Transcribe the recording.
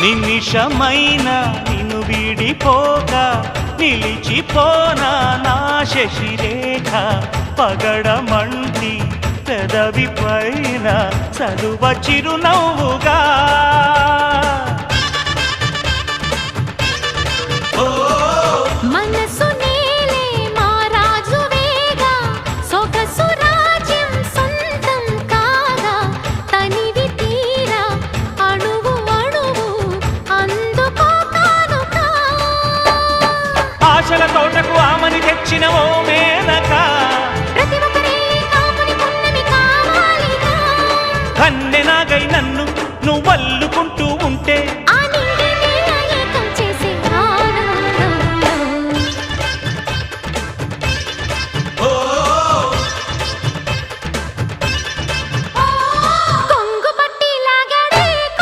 నిమిషమైన నిన్ను విడిపోక నిలిచిపోనా నా శశిరేఖ పగడమంటి పెదవి పైన చదువ చిరునవ్వుగా మనసు నేలే మా రాజువేగా సొగసు రాజ్యం సొంతం కాగా తనివి తీరా అణువు అణువు అందుకో కానుకా ఆశల తోటకు ఆమని తెచ్చిన ఓ మేనక ప్రతి ఒక్కరే కాపుని పున్నమి కావాలిగా కన్నెనాగై నన్ను నువ్వల్లు